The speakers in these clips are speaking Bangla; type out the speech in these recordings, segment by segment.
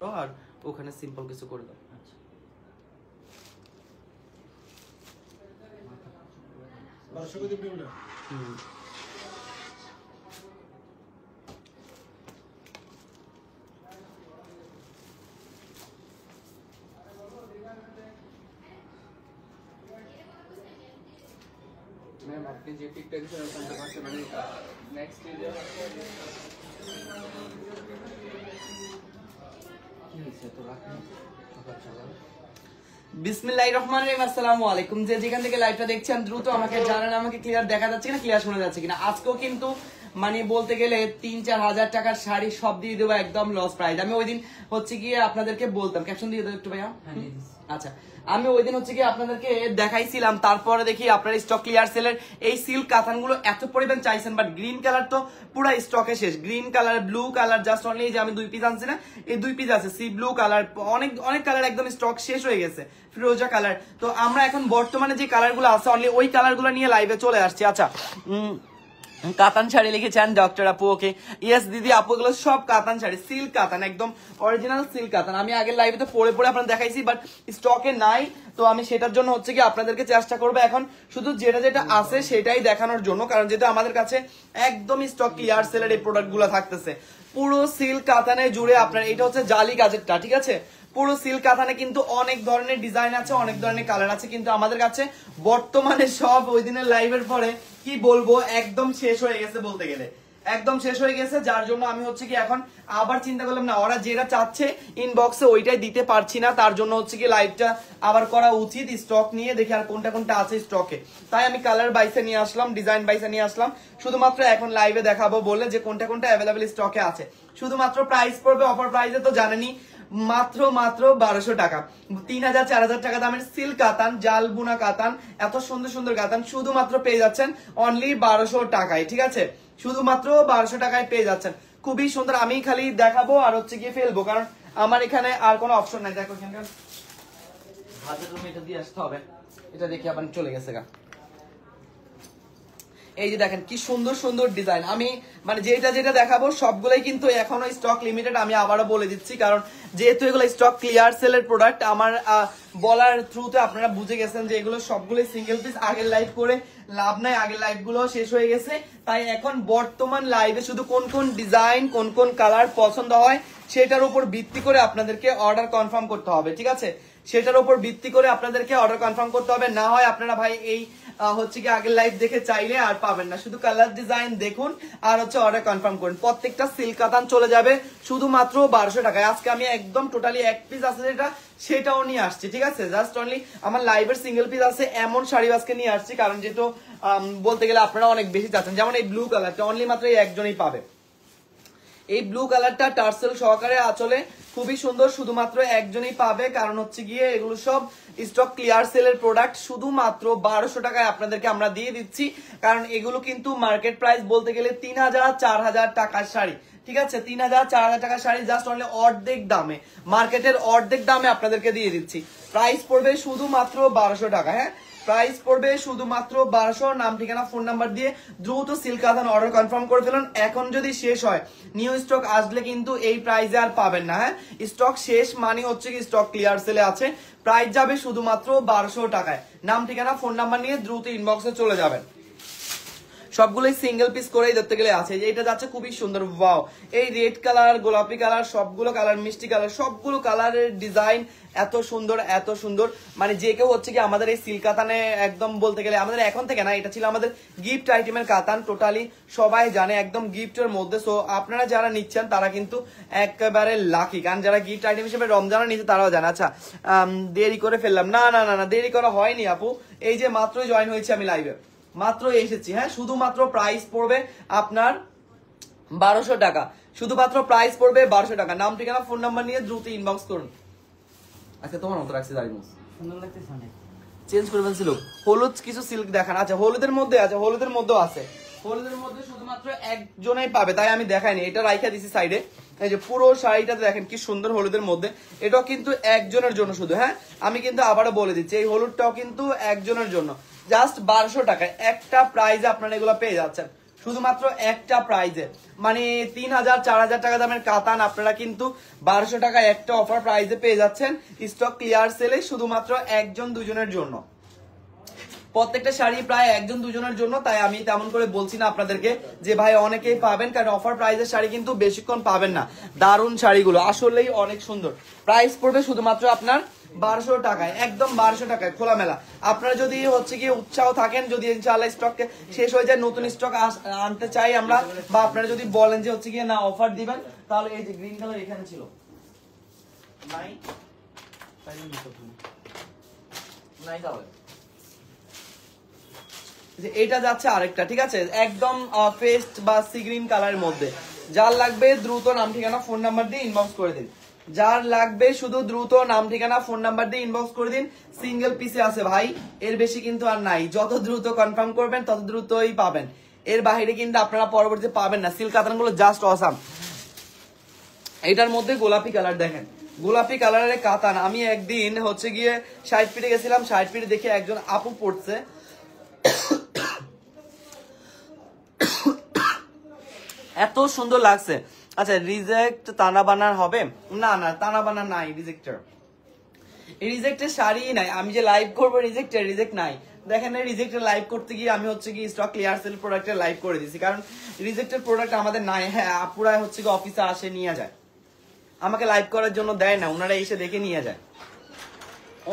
আর ওখানে সিম্পল কিছু করে দাও। मैम आपने जे पिक टेंशन और कंट्रोल से मैंने नेक्स्ट एरिया বিসমিল্লাহির রহমানির রহিম। আসসালামু আলাইকুম। যে যেখান থেকে লাইভটা দেখছেন দ্রুত আমাকে জানান, আমাকে ক্লিয়ার দেখা যাচ্ছে কিনা, ক্লিয়ার শোনা যাচ্ছে কিনা। আজকেও কিন্তু মানে বলতে গেলে 3-4 হাজার টাকার শাড়ি সব দিয়ে দেবো একদম লস প্রাইস। আমি ওই দিন হচ্ছে গিয়ে আপনাদেরকে বলতাম, ক্যাপশন দিয়ে দেবো একটু ভাইয়া। আচ্ছা, আমি ওই দিন হচ্ছে কি আপনাদেরকে দেখাইছিলাম, তারপরে দেখি আপনার স্টক ক্লিয়ার সেলের এই সিল্ক কাতানগুলো এত পরিমাণ চাইছেন, বাট গ্রিন কালার তো পুরো স্টকে শেষ। Green colour, blue colour, just only যে আমি 2 পিস আনছি না, এই 2 পিস আছে। সি ব্লু কালার, অনেক অনেক কালার একদম স্টক শেষ হয়ে গেছে। ফিরোজা কালার, তো আমরা এখন বর্তমানে যে কালারগুলো আছে অনলি ওই কালারগুলো নিয়ে লাইভে চলে আসছি। আচ্ছা, কাতান শাড়ি লিখেছেন ডক্টর আপু। ওকে, ইয়েস দিদি আপু, এগুলো সব কাতান শাড়ি, সিল্ক কাতান, একদম অরিজিনাল সিল্ক কাতান। আমি আগের লাইভে তো পরে পরে আপনাদের দেখাইছি, বাট স্টকে নাই, তো আমি সেটার জন্য হচ্ছে কি আপনাদেরকে চেষ্টা করবো এখন শুধু যেটা যেটা আছে সেটাই দেখানোর জন্য, কারণ যেটা আমাদের কাছে একদম স্টক ক্লিয়ার সেলের এই প্রোডাক্ট গুলো থাকতেছে পুরো সিল্ক কাতানে জুড়ে। আপনার এটা হচ্ছে জালি কাজেরটা, ঠিক আছে। পুরো সিল্ক কাতানে কিন্তু অনেক ধরনের ডিজাইন আছে, অনেক ধরনের কালার আছে, কিন্তু আমাদের কাছে বর্তমানে সব ওই দিনের লাইভের পরে কি বলবো একদম শেষ হয়ে গেছে, বলতে গেলে একদম শেষ হয়ে গেছে। যার জন্য আমি হচ্ছে কি এখন আবার চিন্তা করলাম না, ওরা যেটা চাচ্ছে ইনবক্সে ওইটাই দিতে পারছি না, তার জন্য হচ্ছে কি লাইভটা আবার করা উচিত। স্টক নিয়ে দেখি আর কোনটা কোনটা আছে স্টকে, তাই আমি কালার বাইসে নিয়ে আসলাম, ডিজাইন বাইসে নিয়ে আসলাম, শুধুমাত্র এখন লাইভে দেখাবো বলে যে কোনটা কোনটা অ্যাভেলেবেল স্টকে আছে। শুধুমাত্র প্রাইস পড়বে অফার প্রাইসে, তো জানেনই মাত্র 1200 টাকা। 3000-4000 টাকা দামের সিল্ক কাতান, জাল বুনা কাতান, এত সুন্দর সুন্দর কাতান শুধুমাত্র পেয়ে যাচ্ছেন অনলি 1200 টাকায়, ঠিক আছে। শুধুমাত্র 1200 টাকায় পেয়ে যাচ্ছেন, খুবই সুন্দর। আমি খালি দেখাবো আর হচ্ছে গিয়ে ফেলবো, কারণ আমার এখানে আর কোনো অপশন নাই। দেখো এখানকার হাতের রুমে এটা দিয়ে আসতে হবে, এটা দেখি আবার চলে গেছে গা। এই যে দেখেন কি সুন্দর সুন্দর ডিজাইন। আমি মানে যেটা যেটা দেখাবো সবগুলোই কিন্তু এখনো স্টক লিমিটেড, আমি আবারও বলে দিচ্ছি, কারণ যেহেতু এগুলো স্টক ক্লিয়ার সেলের প্রোডাক্ট, আমার বলার থ্রুতে আপনারা বুঝে গেছেন যে এগুলো সবগুলোই সিঙ্গেল পিস। আগের লাইভ করে লাভ নাই, আগের লাইভ গুলো শেষ হয়ে গেছে, তাই এখন বর্তমান লাইভে শুধু কোন কোন ডিজাইন, কোন কোন কালার পছন্দ হয় সেটার উপর ভিত্তি করে আপনাদেরকে অর্ডার কনফার্ম করতে হবে, ঠিক আছে। সেটার উপর ভিত্তি করে আপনাদেরকে অর্ডার কনফার্ম করতে হবে, না হয় আপনারা ভাই এই হচ্ছে কি আগের লাইভ দেখে চাইলে আর পাবেন না। শুধু কালার ডিজাইন দেখুন আর হচ্ছে অর্ডার কনফার্ম করুন। প্রত্যেকটা সিল্ক কাতান চলে যাবে শুধুমাত্র 1200 টাকায়। আজকে আমি একদম টোটালি এক পিস আছে যেটা, সেটাও নিয়ে আসছি, ঠিক আছে। জাস্ট অনলি আমার লাইভের সিঙ্গেল পিস আছে এমন শাড়ি আজকে নিয়ে আসছি, কারণ যেহেতু বলতে গেলে আপনারা অনেক বেশি চাচ্ছেন। যেমন এই ব্লু কালারটা অনলি মাত্র একজনই পাবে। এই ব্লু কালারটা টার্সেল সহকারে আঁচলে, খুবই সুন্দর, শুধুমাত্র একজনই পাবে, কারণ হচ্ছে গিয়ে এগুলো সব স্টক ক্লিয়ার সেলের প্রোডাক্ট। শুধুমাত্র 1200 টাকায় আপনাদেরকে আমরা দিয়ে দিচ্ছি, কারণ এগুলো কিন্তু মার্কেট প্রাইস বলতে গেলে 3000-4000 টাকার শাড়ি, ঠিক আছে। 3000-4000 টাকার শাড়ি জাস্ট অনলি অর্ধেক দামে, মার্কেটের অর্ধেক দামে আপনাদেরকে দিয়ে দিচ্ছি। প্রাইস পড়বে শুধুমাত্র 1200 টাকা। হ্যাঁ, প্রাইস পড়বে শুধুমাত্র 1200। নাম ঠিকানা ফোন নাম্বার দিয়ে দ্রুত সিল্ক কাতান অর্ডার কনফার্ম করে ফেলুন। এখন যদি শেষ হয়, নিউ স্টক আসলে কিন্তু এই প্রাইসে আর পাবেন না। হ্যাঁ, স্টক শেষ মানে হচ্ছে কি স্টক ক্লিয়ার সেলে আছে, প্রাইস যাবে শুধুমাত্র 1200 টাকায়। নাম ঠিকানা ফোন নাম্বার নিয়ে দ্রুত ইনবক্সে চলে যাবেন। সবগুলোই সিঙ্গেল পিস করেই ধরতে গেলে আছে। এটা যাচ্ছে খুবই সুন্দর, ওয়াও। এই রেড কালার, গোলাপি কালার, সবগুলো কালার, মিষ্টি কালার, সবগুলো কালারের ডিজাইন এত সুন্দর, এত সুন্দর। মানে যে কেউ হচ্ছে কি আমাদের এই সিল্ক কাতানে একদম বলতে গেলে আমাদের এখন থেকে না, এটা ছিল আমাদের গিফট আইটেমের কাতান, টোটালি সবাই জানে, একদম গিফটের মধ্যে। সো আপনারা যারা নিচ্ছেন তারা কিন্তু একেবারে লাকি, কারণ যারা গিফট আইটেম হিসেবে রমজানে নিচ্ছে তারাও জানে। আচ্ছা, দেরি করে ফেললাম, না না না না দেরি করা হয়নি আপু, এই যে মাত্রই জয়েন হয়েছে আমি লাইভে, মাত্র এসেছি। হ্যাঁ, শুধুমাত্র প্রাইস পড়বে আপনার 1200 টাকা, শুধুমাত্র প্রাইস পড়বে 1200 টাকা। নাম ঠিকানা ফোন নাম্বার নিয়ে দ্রুত ইনবক্স করুন। আচ্ছা, তোমার মতো রাখছি দাঁড়ি, সুন্দর লাগতেছে অনেক, চেঞ্জ করে ফেলছিল। হলুদ কিছু সিল্ক দেখান। আচ্ছা, হলুদের মধ্যে আছে, হলুদের মধ্যেও আছে, হলুদের মধ্যে শুধুমাত্র একজনেই পাবে, তাই আমি দেখাইনি, এটা রাইখা দিছি সাইডে। এই যে পুরো শাড়িটাতে দেখেন কি সুন্দর হলুদের মধ্যে, এটাও কিন্তু একজনের জন্য শুধু। হ্যাঁ, আমি কিন্তু আবারও বলে দিচ্ছি, এই হলুদটাও কিন্তু একজনের জন্য, জাস্ট 1200 টাকায় একটা প্রাইজে আপনারা এগুলো পেয়ে যাচ্ছেন। শুধুমাত্র একটা প্রাইজে, মানে 3000-4000 টাকা দামের কাতান আপনারা কিন্তু 1200 টাকা একটা অফার প্রাইজে পেয়ে যাচ্ছেন স্টক ক্লিয়ার সেলে, শুধুমাত্র একজন দুজনের জন্য। প্রত্যেকটা শাড়ি প্রায় একজন দুজনের জন্য, তাই আমি তেমন করে বলছি না আপনাদেরকে যে ভাই অনেকেই পাবেন, কারণ অফার প্রাইজের শাড়ি কিন্তু বেশিক্ষণ পাবেন না। দারুণ শাড়িগুলো আসলেই অনেক সুন্দর। প্রাইস পড়বে শুধুমাত্র আপনার 1200 টাকায়, একদম 1200 টাকায় খোলামেলা। আপনারা যদি হচ্ছে কি উৎসাহ থাকেন, যদি ইনশাআল্লাহ স্টক শেষ হয়ে যায়, নতুন স্টক আনতে চাই আমরা, বা আপনারা যদি বলেন যে হচ্ছে কি না অফার দিবেন, তাহলে এই যে গ্রিন কালার এখানে ছিল নাই নাই তাহলে এটা যাচ্ছে আরেকটা, ঠিক আছে, একদম পেস্ট বা সি গ্রিন কালারের মধ্যে। যার লাগবে দ্রুত নাম ঠিকানা ফোন নাম্বার দিয়ে ইনবক্স করে দিন। যার লাগবে শুধু দ্রুত নাম ঠিকানা ফোন নাম্বার দিয়ে ইনবক্স করে দিন। সিঙ্গেল পিসে আছে ভাই, এর বেশি কিন্তু আর নাই। যত দ্রুত কনফার্ম করবেন তত দ্রুতই পাবেন, এর বাইরে কিন্তু আপনারা পরবর্তীতে পাবেন না। সিল্ক কাতান গুলো জাস্ট অসাম। এটার মধ্যে গোলাপি কালার দেখেন, গোলাপি কালারের কাতান। আমি একদিন হচ্ছে গিয়ে 60 ফিটে গেছিলাম, 60 ফিটে দেখে একজন আপু পড়ছে, এত সুন্দর লাগছে। আচ্ছা রিজেক্ট তানা বানার হবে না? না তানা বানার নাই, রিজেক্টের রিজেক্টের শাড়ি নাই। আমি যে লাইভ করবো রিজেক্টের রিজেক্ট নাই। দেখেন রিজেক্টের লাইভ করতে গিয়ে আমি হচ্ছে কি স্টক ক্লিয়ার সেল প্রোডাক্টের লাইভ করে দিয়েছি, কারণ রিজেক্টের প্রোডাক্ট আমাদের নাই। হ্যাঁ আপুরা হচ্ছে কি অফিসে আসে নিয়ে যায়, আমাকে লাইভ করার জন্য দেয় না, ওনারা এসে দেখে নিয়ে যায়।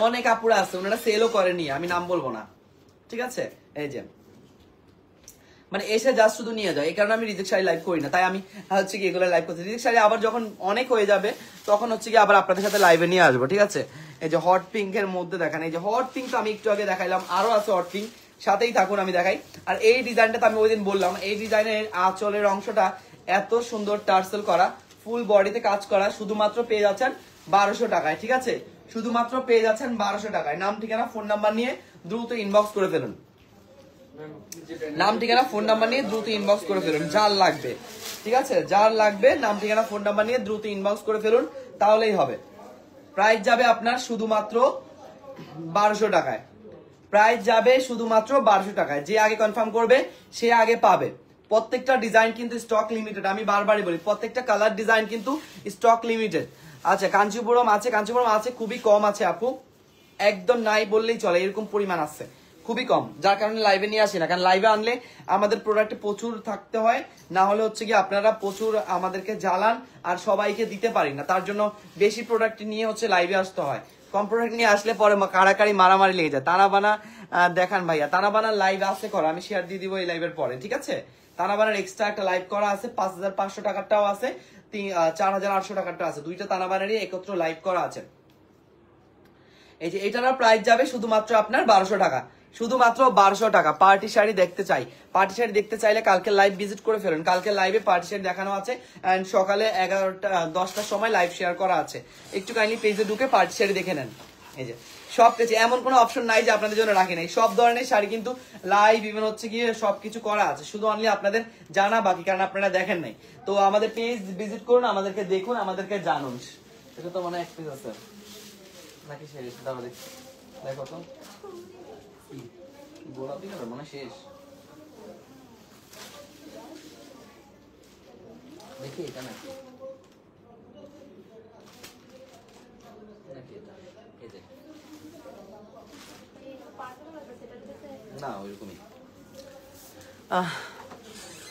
অনেক আপুরা আছে ওনারা সেলও করে নিয়ে, আমি নাম বলবো না, ঠিক আছে। এই যে মানে এসে জাস্ট শুধু নিয়ে যায়, এই কারণে আমি রিজেক্ট শাড়ি লাইভ করি না। তাই আমি হচ্ছে কি এগুলো লাইভ করছি। রিজেক্ট শাড়ি আবার যখন অনেক হয়ে যাবে তখন হচ্ছে কি আবার আপনাদের সাথে লাইভে নিয়ে আসবো, ঠিক আছে। এই যে হট পিঙ্ক এর মধ্যে দেখেন, এই যে হট পিঙ্ক তো আমি একটু আগে দেখাইলাম, আরো আছে হট পিঙ্ক, সাথেই থাকুন আমি দেখাই। আর এই ডিজাইনটা তো আমি ওই দিন বললাম, এই ডিজাইনের আঁচলের অংশটা এত সুন্দর টার্সেল করা, ফুল বডিতে কাজ করা, শুধুমাত্র পেয়ে যাচ্ছেন 1200 টাকায়, ঠিক আছে। শুধুমাত্র পেয়ে যাচ্ছেন 1200 টাকায়। নাম ঠিকানা ফোন নাম্বার নিয়ে দ্রুত ইনবক্স করে ফেলুন। নাম ঠিকানা ফোন নাম্বার নিয়ে দ্রুত ইনবক্স করে ফেলুন যার লাগবে, ঠিক আছে। যার লাগবে নাম ঠিকানা ফোন নাম্বার নিয়ে দ্রুত ইনবক্স করে ফেলুন, তাহলেই হবে। প্রাইস যাবে আপনার শুধুমাত্র 1200 টাকায়। প্রাইস যাবে শুধুমাত্র 1200 টাকায়। যে আগে কনফার্ম করবে সে আগে পাবে। প্রত্যেকটা ডিজাইন কিন্তু স্টক লিমিটেড, আমি বারবারই বলি, প্রত্যেকটা কালার ডিজাইন কিন্তু স্টক লিমিটেড। আচ্ছা কাঞ্চিপুরম আছে, কাঞ্চিপুরম আছে, খুবই কম আছে আপু, একদম নাই বললেই চলে, এরকম পরিমাণ আছে, খুবই কম। যার কারণে লাইভে নিয়ে আসি না, কারণ লাইভে আনলে আমাদের প্রোডাক্টে প্রচুর থাকতে হয়, না হলে হচ্ছে কি আপনারা প্রচুর আমাদেরকে জ্বালান আর সবাইকে দিতে পারি না। তার জন্য বেশি প্রোডাক্ট নিয়ে হচ্ছে লাইভে আসতে হয়। কম প্রোডাক্ট নিয়ে আসলে পরে কাড়াকাড়ি মারামারি লেগে যায়। তানাবানা দেখান ভাইয়া, তানাবানার লাইভ আছে করা, আমি শেয়ার দিয়ে দিব এই লাইভের পরে, ঠিক আছে। তানাবানার এক্সট্রা একটা লাইভ করা আছে, 5500 টাকারটাও আছে, 4800 টাকারটা আছে, দুইটা তানাবানারই একত্র লাইভ করা আছে। এই যে এটার প্রাইস যাবে শুধুমাত্র আপনার 1200 টাকা, শুধুমাত্র 1200 টাকা। পার্টি শাড়ি দেখতে চাই, পার্টি শাড়ি দেখতে চাইলে কালকে লাইভ ভিজিট করে ফেলুন। কালকে লাইভে পার্টি শাড়ি দেখানো আছে, এন্ড সকালে 10টার সময় লাইভ শেয়ার করা আছে। একটু কাইন্ডলি পেজে ঢুকে পার্টি শাড়ি দেখে নেন। এই যে সব পেজে এমন কোনো অপশন নাই যে আপনাদের জন্য রাখি নাই, সব ধরনের শাড়ি কিন্তু লাইভ ইভেন হচ্ছে গিয়ে সবকিছু করা আছে, শুধু অনলি আপনাদের জানা বাকি, কারণ আপনারা দেখেন নাই। তো আমাদের পেজ ভিজিট করুন, আমাদেরকে দেখুন, আমাদেরকে জানুন। এটা তো মনে হয় এক পেজ আছে নাকি শেষ? দাঁড়া দেখি, দেখো তো গোলাপি কালার মনে শেষ, দেখি এটা নাকি না ওইরকমই।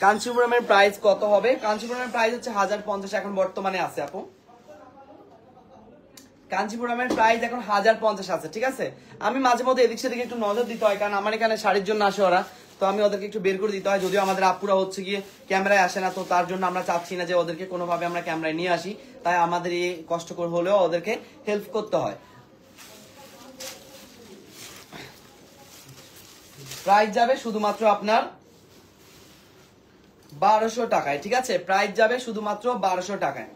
কাঞ্চিপুরমের প্রাইস কত হবে? কাঞ্চিপুরমের প্রাইস হচ্ছে 1050 এখন বর্তমানে আছে আপু। কাঞ্চিপুরমের প্রাইস এখন 1050 আছে, ঠিক আছে। আমি মাঝে মধ্যে এদিক সেদিকে একটু নজর দিতে হয়, কারণ আমার এখানে শাড়ির জন্য আসে ওরা, তো আমি ওদেরকে একটু বের করে দিতে হয়। যদিও আমাদের আপুরা হচ্ছে গিয়ে ক্যামেরায় আসে না, তো তার জন্য আমরা চাচ্ছি না যে ওদেরকে কোনোভাবে আমরা ক্যামেরায় নিয়ে আসি, তাই আমাদের এই কষ্ট করে হলেও ওদেরকে হেল্প করতে হয়। প্রাইস যাবে শুধুমাত্র আপনার 1200 টাকায়, ঠিক আছে। প্রাইস যাবে শুধুমাত্র 1200 টাকায়।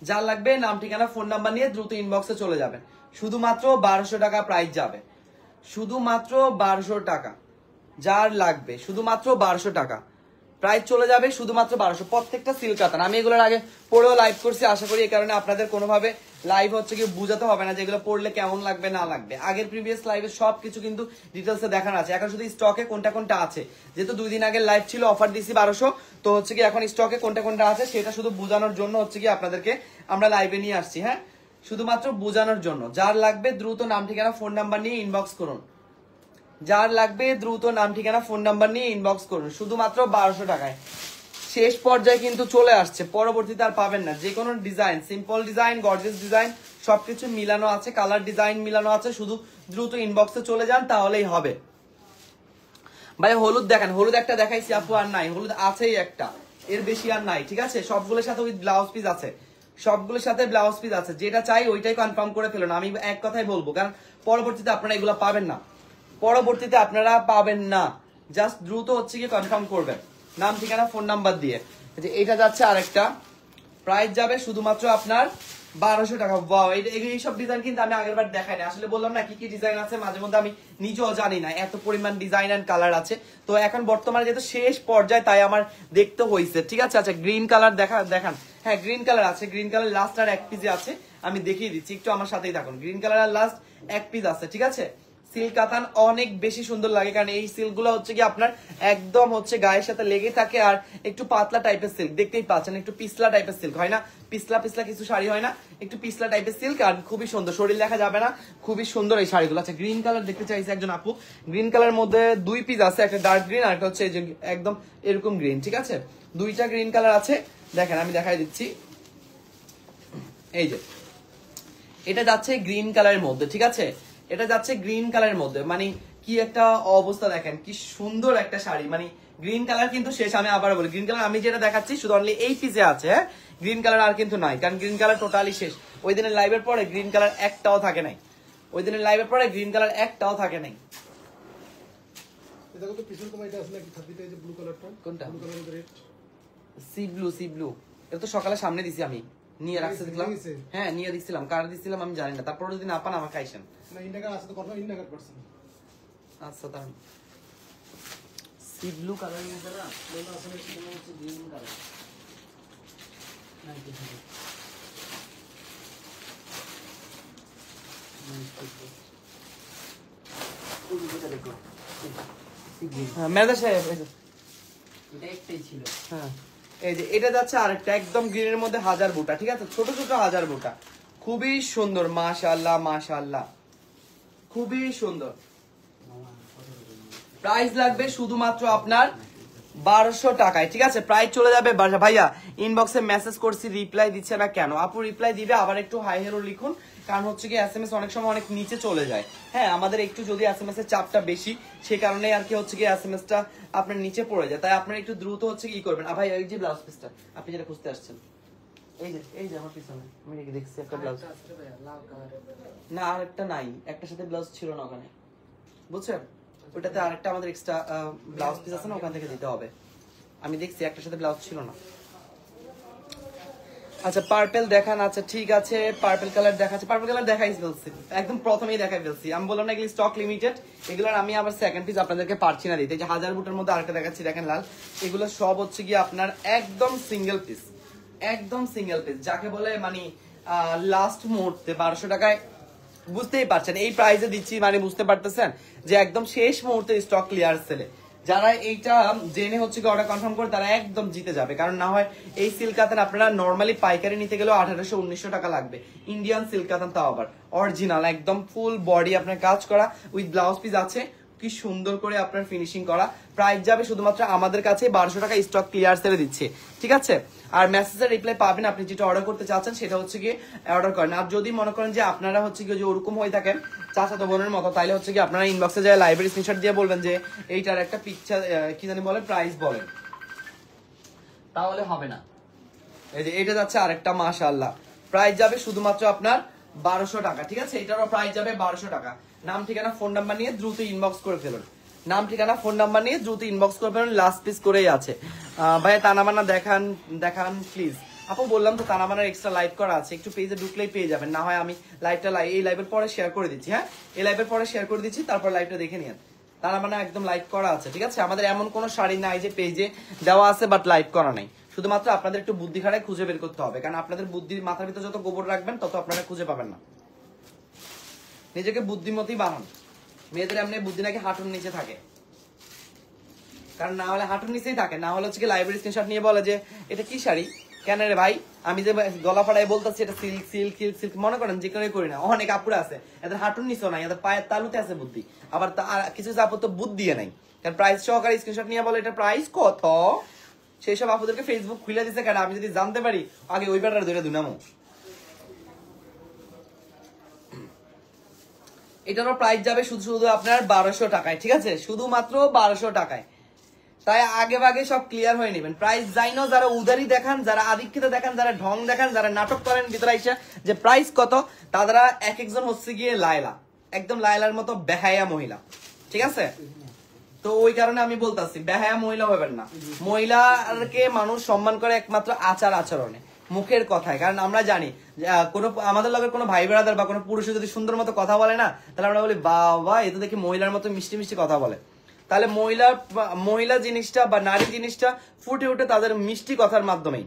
যার লাগবে নাম ঠিকানা ফোন নাম্বার নিয়ে দ্রুত ইনবক্সে চলে যাবেন। শুধুমাত্র 1200 টাকা প্রাইস যাবে, শুধুমাত্র 1200 টাকা। যার লাগবে শুধুমাত্র 1200 টাকা প্রাইস চলে যাবে শুধুমাত্র 1200, প্রত্যেকটা সিল্ক কাতান। আমি এগুলোর আগে পরেও লাইভ করছি, আশা করি এই কারণে আপনাদের কোনোভাবে লাইভ হচ্ছে কি বুঝাতে হবে না যেগুলো পড়লে কেমন লাগবে না লাগবে। আগের প্রিভিয়াস লাইভে সবকিছু কিন্তু ডিটেলসে দেখানো আছে। এখন শুধু স্টকে কোনটা কোনটা আছে, যেহেতু 2 দিন আগে লাইভ ছিল, অফার দিছি 1200, তো হচ্ছে কি এখন স্টকে কোনটা কোনটা আছে সেটা শুধু বোঝানোর জন্য হচ্ছে কি আপনাদেরকে আমরা লাইভে নিয়ে আসছি। হ্যাঁ, শুধুমাত্র বোঝানোর জন্য। যার লাগবে দ্রুত নাম ঠিকানা ফোন নাম্বার নিয়ে ইনবক্স করুন, যার লাগবে দ্রুত নাম ঠিকানা ফোন নাম্বার নিয়ে ইনবক্স করুন, শুধুমাত্র 1200 টাকায়। শেষ পর্যায়ে কিন্তু চলে আসছে, পরবর্তীতে আর পাবেন না। যে কোনো design, simple design, gorgeous design সবকিছু মিলানো আছে, কালার ডিজাইন মিলানো আছে, শুধু দ্রুত ইনবক্সে চলে যান তাহলেই হবে। ভাই হলুদ দেখেন, হলুদ একটা দেখাইছি আপু, আর নাই, হলুদ আছেই একটা, এর বেশি আর নাই। ঠিক আছে, সবগুলোর সাথে উইথ ব্লাউজ পিস আছে, সবগুলোর সাথে ব্লাউজ পিস আছে। যেটা চাই ওইটাই কনফার্ম করে ফেলুন। আমি এক কথাই বলবো, কারণ পরবর্তীতে আপনারা এগুলো পাবেন না, পরবর্তীতে আপনারা পাবেন না। জাস্ট দ্রুত হচ্ছে কি কনফার্ম করবেন নাম ঠিকানা ফোন নাম্বার দিয়ে। যে এটা যাচ্ছে আরেকটা, প্রাইস যাবে শুধুমাত্র আপনার 1200 টাকা। ওয়াও, এইসব ডিজাইন কিন্তু আমি আগের বার দেখাই না, আসলে বললাম না কি কি ডিজাইন আছে, মাঝে মধ্যে আমি নিজেও জানি না এত পরিমাণ ডিজাইন এন্ড কালার আছে। তো এখন বর্তমানে যেহেতু শেষ পর্যায়ে তাই আমার দেখতে হয়েছে। ঠিক আছে, আচ্ছা গ্রিন কালার দেখান। হ্যাঁ, গ্রিন কালার আছে, গ্রিন কালার লাস্ট আর এক পিসে আছে, আমি দেখিয়ে দিচ্ছি, একটু আমার সাথেই থাকুন। গ্রিন কালার আর লাস্ট এক পিস আছে। ঠিক আছে, সিল্ক কাতান অনেক বেশি সুন্দর লাগে, কারণ এই সিল্ক গুলো হচ্ছে কি আপনার একদম হচ্ছে গায়ের সাথে লেগে থাকে, আর একটু পাতলা টাইপের সিল্ক, দেখতেই পাচ্ছেন একটু পিছলা টাইপের সিল্ক হয় না, পিছলা পিছলা কিছু শাড়ি হয় না, একটু পিছলা টাইপের সিল্ক, আর খুবই সুন্দর, শরীর দেখা যাবে না, খুবই সুন্দর এই শাড়িগুলো। আচ্ছা গ্রিন কালার দেখতে চাইছে একজন আপু, গ্রিন কালার মধ্যে 2 পিস আছে, একটা ডার্ক গ্রিন আর একটা হচ্ছে একদম এরকম গ্রিন। ঠিক আছে, 2টা গ্রিন কালার আছে, দেখেন আমি দেখাই দিচ্ছি। এই যে এটা যাচ্ছে গ্রিন কালারের মধ্যে। ঠিক আছে, এটা যাচ্ছে গ্রিন কালারের মধ্যে, মানে কি একটা অবস্থা দেখেন, কি সুন্দর একটা শাড়ি। মানে গ্রিন কালার কিন্তু শেষ, আমি আবার বলি গ্রিন কালার আমি যেটা দেখাচ্ছি শুধু অনলি এই পিসে আছে। হ্যাঁ, গ্রিন কালার আর কিন্তু নাই, কারণ গ্রিন কালার টোটালি শেষ। ওই দিনের লাইভের পরে গ্রিন কালার একটাও থাকে নাই, ওই দিনের লাইভের পরে গ্রিন কালার একটাও থাকে নাই। এটা কত পিছন কমাই এটা আসলে কি 30 টা যে ব্লু কালারটা, কোনটা? ব্লু কালারের রেড সি ব্লু, এটা তো সকালে সামনে দিছি, আমি নিয়ে রাখতে দেখলাম। হ্যাঁ, নিয়ে দিছিলাম, কার দিছিলাম আমি জানি না, তারপর যদি না পান আমাকে আইসেন। না ইন্ডিয়া আছে তো, কনফার্ম ইন্ডিয়া পারছেন। আচ্ছা, তাহলে সি ব্লু কালার মধ্যে না বলতে আসলে মনে হচ্ছে গ্রিন কালার। মেধা সাহেব, এটা একটাই ছিল। হ্যাঁ এই যে এটা যাচ্ছে আরেকটা একদম গ্রিনের মধ্যে হাজার বুটা। ঠিক আছে, ছোট ছোট হাজার বুটা, খুবই সুন্দর, মাশাআল্লাহ মাশাআল্লাহ, খুবই সুন্দর। প্রাইস লাগবে শুধুমাত্র আপনার 1200 টাকায়। ঠিক আছে, প্রাইস চলে যাবে। ভাইয়া ইনবক্সে মেসেজ করছি, রিপ্লাই দিচ্ছে না কেন? আপু রিপ্লাই দিবে, আবার একটু হাই হেরো লিখুন, কারণ হচ্ছে কি এসএমএস অনেক সময় অনেক নিচে চলে যায়। হ্যাঁ, আমাদের একটু যদি এসএমএস এর চাপটা বেশি, সেই কারণে আর কি হচ্ছে কি এসএমএস টা আপনার নিচে পড়ে যায়, তাই আপনারা একটু দ্রুত হচ্ছে কি করবেন। ভাই এই যে ব্লাউজ পিসটা আপনি যেটা খুঁজতে আসছেন, এই যে আমার পিছনে আমি দেখছি একটা ব্লাউজ, না আরেকটা নাই, একটার সাথে ব্লাউজ ছিল না ওখানে, বুঝছেন? ওটাতে আরেকটা আমাদের এক্সট্রা ব্লাউজ পিস আছে না, ওখান থেকে দিতে হবে। আমি দেখছি একটার সাথে ব্লাউজ ছিল না। আচ্ছা পার্পল দেখান। আচ্ছা ঠিক আছে, পার্পল কালার দেখাচ্ছে, পার্পল কালার দেখাই ফেলছি, একদম প্রথমেই দেখাই ফেলছি। আমি বললাম না এগুলি স্টক লিমিটেড, এগুলোর আমি আবার সেকেন্ড পিস আপনাদেরকে পারছি না দিতে। এই যে হাজার বুটের মধ্যে আরেকটা দেখাচ্ছি, দেখেন লাল, এগুলো সব হচ্ছে গিয়ে আপনার একদম সিঙ্গেল পিস, একদম সিঙ্গেল পিস, যাকে বলে মানে লাস্ট মুহূর্তে 1200 টাকায়, বুঝতেই পারছেন এই প্রাইসে দিচ্ছি, মানে বুঝতে পারতেছেন যে একদম শেষ মুহূর্তে স্টক ক্লিয়ার সেলে। যারা এইটা জেনে হচ্ছে কি অর্ডার কনফার্ম করে তারা একদম জিতে যাবে, কারণ না হয় এই সিল্ক কাতান আপনারা নর্মালি পাইকারি নিতে গেলেও 1800-1900 টাকা লাগবে। ইন্ডিয়ান সিল্ক কাতান, তাও আবার অরিজিনাল, একদম ফুল বডি আপনার কাজ করা, উইথ ব্লাউজ পিস আছে, কি সুন্দর করে আপনার ফিনিশিং করা। প্রাইস যাবে শুধুমাত্র আমাদের কাছে 1200 টাকা, স্টক ক্লিয়ার সেলে দিচ্ছে। ঠিক আছে, আর মেসেজের রিপ্লাই পাবেন, আপনি যেটা অর্ডার করতে চাচ্ছেন সেটা হচ্ছে গিয়ে অর্ডার করেন। আর যদি মনে করেন যে আপনারা হচ্ছে গিয়ে যে ওরকম হয়ে থাকেন চাচাতো বোনের মতো, তাইলে হচ্ছে কি আপনারা ইনবক্সে যায় লাইব্রেরি স্ক্রিনশট দিয়ে বলবেন যে এইটার একটা পিকচার কি জানি বলে, প্রাইস বলেন, তাহলে হবে না। এই যে এটা যাচ্ছে আরেকটা, মাশাআল্লাহ, প্রাইস যাবে শুধুমাত্র আপনার 1200 টাকা। ঠিক আছে, এটারও প্রাইস যাবে 1200 টাকা। নাম ঠিকানা ফোন নাম্বার নিয়ে দ্রুত ইনবক্স করে ফেলুন, নাম ঠিকানা ফোন নাম্বার নিয়ে দ্রুত ইনবক্স করে ফেলুন। লাস্ট পিস করেই আছে। ভাইয়া তানাবানা দেখান প্লিজ। আপু বললাম তো তানাবানার এক্সট্রা লাইভ করা আছে, একটু পেজে ঢুকলেই পেয়ে যাবেন, না হয় আমি লাইভটা এই লাইভের পরে শেয়ার করে দিচ্ছি। হ্যাঁ, এই লাইভের পরে শেয়ার করে দিচ্ছি, তারপর লাইভটা দেখে নিন। তারা মানে একদম লাইভ করা আছে, ঠিক আছে? আমাদের এমন কোনো শাড়ি নাই যে পেজে দেওয়া আছে বাট লাইভ করা নাই। শুধুমাত্র আপনাদের একটু বুদ্ধি খাটায় খুঁজে বের করতে হবে, কারণ আপনাদের বুদ্ধির মাথার ভিতরে যত গোবর রাখবেন তত আপনারা খুঁজে পাবেন না। নিজেকে বুদ্ধিমতী বানান। মেয়েদের এমনি বুদ্ধি নাকি হাঁটুর নিচে থাকে, কারণ না হলে হাঁটুর নিচেই থাকে, না হলে হচ্ছে কি লাইব্রেরি স্ক্রিনশট নিয়ে বলে যে এটা কি শাড়ি, কেন রে ভাই? আমি যে গলা ফাড়াই বলতেছি এটা সিল্ক সিল্ক সিল্ক সিল্ক, মনে করেন যে কেউ করি না। অনেক আপুরা আছে এদের হাঁটুর নিচেও নাই, এদের পায়ের তালুতে আছে বুদ্ধি, আবার কিছু আপু তো বুদ্ধি নাই, কারণ প্রাইস সহকারে স্ক্রিনশট নিয়ে বলে এটা প্রাইস কত। সেই সব আপুদেরকে ফেসবুক খুলে দিছে, কেন আমি যদি জানতে পারি আগে ওই ব্যাটার ধরে দুনামো। এটারও প্রাইস যাবে শুধু শুধু আপনার 1200 টাকায়, ঠিক আছে? শুধুমাত্র 1200 টাকায়। তাই আগে ভাগে সব ক্লিয়ার হয়ে নেবেন। প্রাইস জাইনো, যারা উদারি দেখান, যারা আধিক্যতা দেখান, যারা ঢং দেখান, যারা নাটক করেন ভিতরে আইসা যে প্রাইস কত, তারা এক একজন হচ্ছে গিয়ে লায়লা, একদম লায়লার মতো বেহায়া মহিলা, ঠিক আছে? তো ওই কারণে আমি বলতাছি বেহায়া মহিলা হবেন না। মহিলাকে মানুষ সম্মান করে একমাত্র আচার আচরণে, মুখের কথায়। কারণ আমরা জানি কোনো আমাদের লগের কোনো ভাই ব্রাদার বা কোনো পুরুষে যদি সুন্দর মতো কথা বলে না, তাহলে আমরা বলি বাবা এ তো দেখি মহিলার মতো মিষ্টি মিষ্টি কথা বলে। তাহলে মহিলা জিনিসটা বা নারী জিনিসটা ফুটে উঠে তাদের মিষ্টি কথার মাধ্যমেই।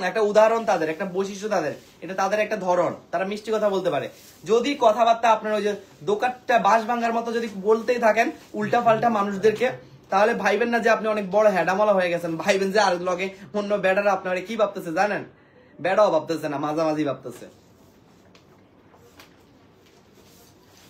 একটা উদাহরণ তাদের, একটা বৈশিষ্ট্য তাদের, এটা তাদের একটা ধরন, তারা মিষ্টি কথা বলতে পারে। যদি কথাবার্তা আপনার ওই যে দোকানটা বাঁশ ভাঙার মতো যদি বলতেই থাকেন উল্টা পাল্টা মানুষদেরকে, তাহলে ভাইবেন না যে আপনি অনেক বড় হ্যাডামলা হয়ে গেছেন, ভাইবেন যে আর লগে অন্য বেডারা আপনার কি ভাবতেছে জানেন? বেড়াও ভাবতেছে না, মাঝামাঝি ভাবতেছে।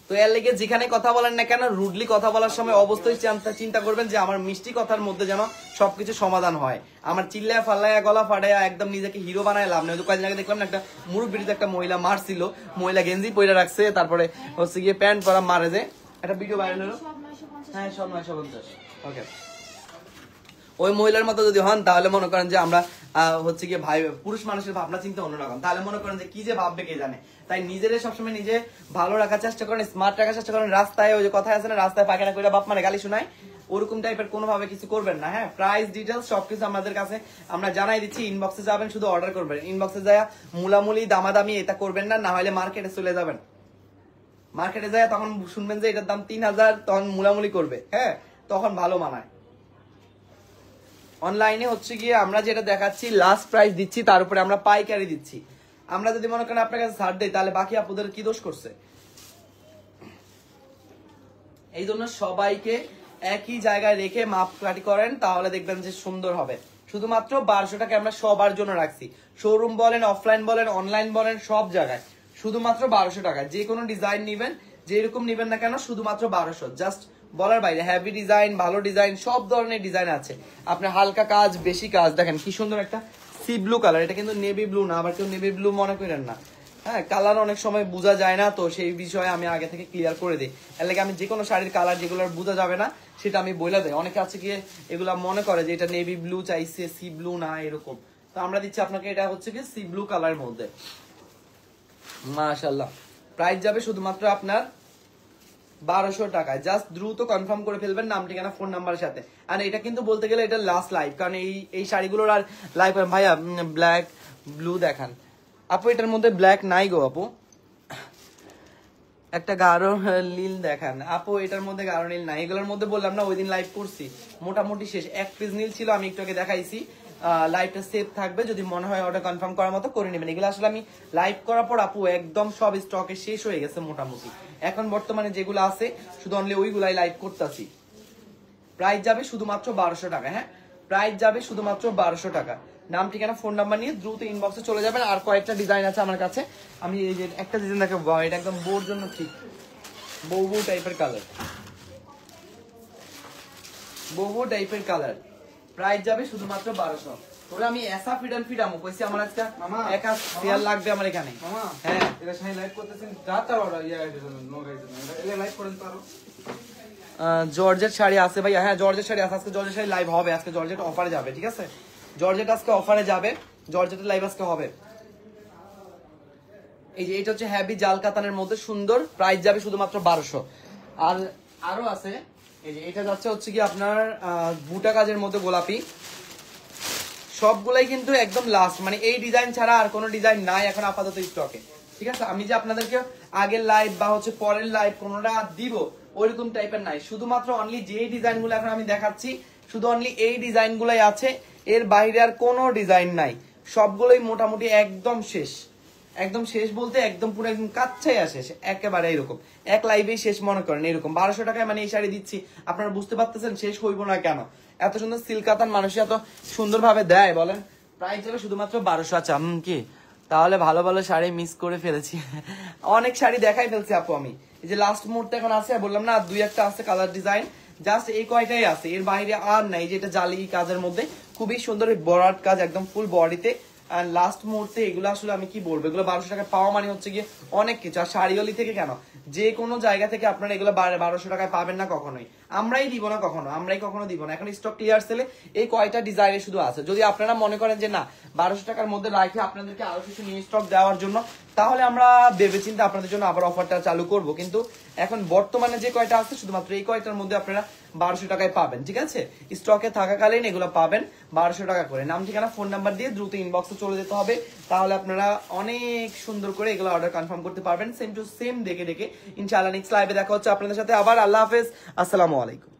তো এর লেগে যেখানে কথা বলেন না কেন, রুডলি কথা বলার সময় অবশ্যই চিন্তা করবেন যে আমার মিষ্টি কথার মধ্যে যেন সবকিছু সমাধান হয়। আমার চিল্লায় ফাল্লায় গলা ফাটায় একদম নিজেকে হিরো বানায় লাভ নেই। কয়েকদিন আগে দেখলাম না একটা মুরব্বিতে একটা মহিলা মারছিল, মহিলা গেঞ্জি পরে রাখছে, তারপরে হচ্ছে গিয়ে প্যান্ট পরা মারে, যে একটা ভিডিও ভাইরাল হলো। হ্যাঁ সব 950। ওকে, ওই মহিলার মতো যদি হন তাহলে মনে করেন যে আমরা হচ্ছে গিয়ে ভাই পুরুষ মানুষের ভাবনা চিন্তা অন্যরকম, তাহলে মনে করেন যে কি যে ভাববে কে জানে। তাই নিজেদের সবসময় নিজে ভালো রাখার চেষ্টা করেন, স্মার্ট রাখার চেষ্টা করেন। রাস্তায় ওই যে কথা আছে না, রাস্তায় পায়খানা করে বাপ মানে গালি শোনায়, ওরকম টাইপের কোনোভাবে কিছু করবেন না। হ্যাঁ, প্রাইস ডিটেলস সবকিছু আমাদের কাছে আমরা জানাই দিচ্ছি। ইনবক্সে যাবেন, শুধু অর্ডার করবেন। ইনবক্সে যায় মুলামুলি দামাদামি এটা করবেন না, না হলে মার্কেটে চলে যাবেন। মার্কেটে যায় তখন শুনবেন যে এটার দাম 3000, তখন মুলামুলি করবে। হ্যাঁ, তখন ভালো মানায়। অনলাইনে হচ্ছে গিয়ে আমরা যেটা দেখাচ্ছি লাস্ট প্রাইস দিচ্ছি, তার উপরে আমরা পাইকারি দিচ্ছি। আমরা যদি মনে করেন আপনার কাছে ছাড় দেই, তাহলে বাকি আপনাদের কি দোষ করছে? এই জন্য সবাইকে একই জায়গায় রেখে মাপকাঠি করেন, তাহলে দেখবেন যে সুন্দর হবে। শুধুমাত্র 1200 টাকা আমরা সবার জন্য রাখছি। শোরুম বলেন, অফলাইন বলেন, অনলাইন বলেন, সব জায়গায় শুধুমাত্র 1200 টাকা। যে কোনো ডিজাইন নিবেন, যেরকম নিবেন না কেন, শুধুমাত্র 1200। জাস্ট বলার বাইরে। হ্যাভি ডিজাইন, ভালো ডিজাইন, সব ধরনের ডিজাইন আছে। আপনার হালকা কাজ, বেশি কাজ, দেখেন কি সুন্দর একটা সি ব্লু কালার। এটা কিন্তু নেভি ব্লু না, আবার কেউ নেভি ব্লু মনে করেন না। হ্যাঁ, কালার অনেক সময় বোঝা যায় না, তো সেই বিষয়ে আমি আগে থেকে ক্লিয়ার করে দিই। এর লাগে আমি যে কোনো শাড়ির কালার যেগুলো বোঝা যাবে না সেটা আমি বলে দেই। অনেকে আছে গিয়ে এগুলা মনে করে যে এটা নেভি ব্লু চাইছে, সি ব্লু না, এরকম। তো আমরা দিচ্ছি আপনাকে, এটা হচ্ছে কি সি ব্লু কালারের মধ্যে। মাশাআল্লাহ। প্রাইস যাবে শুধুমাত্র আপনার 1200 টাকায়। জাস্ট দ্রুত কনফার্ম করে ফেলবেন নাম, ঠিকানা, ফোন নাম্বারের সাথে। আর এটা কিন্তু বলতে গেলে এটা লাস্ট লাইভ, কারণ এই শাড়িগুলোর আর লাইভ। ভাইয়া ব্ল্যাক ব্লু দেখান আপু, এটার মধ্যে ব্ল্যাক নাই গো আপু। একটা গাঢ় নীল দেখান আপু, এটার মধ্যে গাঢ় নীল নাই। এগুলোর মধ্যে বললাম না ওই দিন লাইভ করছি, মোটামুটি শেষ। এক পিস নীল ছিল, আমি একটু আগে দেখাইছি। লাইভটা সেভ থাকবে, যদি মনে হয় ওটা কনফার্ম করার মতো করে নেবেন। এগুলো আসলে আমি লাইভ করার পর আপু একদম সব স্টকে শেষ হয়ে গেছে মোটামুটি। এখন বর্তমানে যেগুলো আছে শুধু অনলি ওইগুলাই লাইভ করতেছি। প্রাইস যাবে শুধুমাত্র 1200 টাকা। হ্যাঁ, প্রাইস যাবে শুধুমাত্র 1200 টাকা। নাম, ঠিকানা, ফোন নাম্বার নিয়ে দ্রুত ইনবক্সে চলে যাবেন। আর কয়েকটা ডিজাইন আছে আমার কাছে, আমি এই যে একটা ডিজাইন দেখাবো, এটা একদম বউর জন্য ঠিক, বউ টাইপের কালার, বউ টাইপের কালার। প্রাইস যাবে শুধুমাত্র 1200। তবে আমি এসা ফিডামো কইছি, আমার আজকে একা শেয়ার লাগবে আমার এখানে। হ্যাঁ, এটা শাড়ি লাইভ করতেছেন, রাতার অর্ডার নো গাইজ, এটা লাইভ করেন তো আরো। জর্জেট শাড়ি আছে ভাইয়া। হ্যাঁ, জর্জেট শাড়ি আছে, আজকে জর্জেট শাড়ি লাইভ হবে। আজকে জর্জেট অফারে যাবে, ঠিক আছে? জর্জেট আজকে অফারে যাবে, জর্জেটের লাইভ আজকে হবে। এই যে এটা হচ্ছে হ্যাভি জাল কাতানের মধ্যে সুন্দর, প্রাইস যাবে শুধুমাত্র 1200। আর আরো আছে, এই যে এটা যাচ্ছে হচ্ছে কি আপনার বুটা কাজের মধ্যে গোলাপি। সবগুলাই কিন্তু একদম লাস্ট, মানে এই ডিজাইন ছাড়া আর কোনো ডিজাইন নাই এখন আপাতত স্টকে, ঠিক আছে? আমি যে আপনাদেরকে আগের লাইভ বা হচ্ছে পরের লাইভ কোনোটা দিব ওইরকম টাইপের নাই, শুধুমাত্র অনলি যে ডিজাইন গুলো এখন আমি দেখাচ্ছি শুধু অনলি এই ডিজাইন গুলাই আছে, এর বাইরে আর কোনো ডিজাইন নাই, সবগুলোই মোটামুটি একদম শেষ। একদম শেষ বলতে একদম পুরো একদম কাচ্চাই আসে একেবারে এরকম এক লাইভেই শেষ মনে করেন এরকম। 1200 টাকায় মানে এই শাড়ি দিচ্ছি, আপনারা বুঝতে পারতেছেন শেষ হইব না কেন। এত সুন্দর সিল্ক কাতান মানুষ এত সুন্দরভাবে দেয় বলেন, প্রাইস হলো শুধুমাত্র 1200। আচ্ছা কি তাহলে ভালো ভালো শাড়ি মিস করে ফেলেছি অনেক শাড়ি দেখাই ফেলছি আপু আমি, এই যে লাস্ট মুহূর্তে এখন আছে বললাম না, দুই একটা আছে কালার ডিজাইন, জাস্ট এই কয়টাই আছে, এর বাইরে আর নাই। যেটা জালি কাজের মধ্যে খুবই সুন্দর বরাট কাজ একদম ফুল বডিতে, আর লাস্ট মুহূর্তে এগুলো আসলে আমি কি বলবো, এগুলো 1200 টাকা পাওয়া মানে হচ্ছে গিয়ে অনেক কিছু। আর শাড়িওয়ালি থেকে কেন, যে কোনো জায়গা থেকে আপনারা এগুলো 1200 টাকায় পাবেন না কখনোই, আমরাই দিব না কখনো, আমরাই কখনো দিব না। এখন স্টক ক্লিয়ার সেলে এই কয়টা ডিজাইনে শুধু আছে, যদি আপনারা মনে করেন যে না 1200 টাকার মধ্যে রাখে আপনাদেরকে আরো কিছু নিউ স্টক দেওয়ার জন্য, তাহলে আমরা ভেবেচিন্তে আপনাদের জন্য আবার অফারটা চালু করব। কিন্তু এখন বর্তমানে যে কয়টা আছে শুধুমাত্র এই কয়টার মধ্যে আপনারা 1200 টাকায় পাবেন, ঠিক আছে? স্টকে থাকাকালীন এগুলো পাবেন 1200 টাকা করে। নাম ঠিকানা ফোন নাম্বার দিয়ে দ্রুত ইনবক্সে চলে যেতে হবে, তাহলে আপনারা অনেক সুন্দর করে এগুলো অর্ডার কনফার্ম করতে পারবেন সেম টু সেম দেখে দেখে। ইনশাআল্লাহ নেক্সট লাইভে দেখা হচ্ছে আপনাদের সাথে আবার। আল্লাহ হাফেজ, আসসালামু আলাইকুম।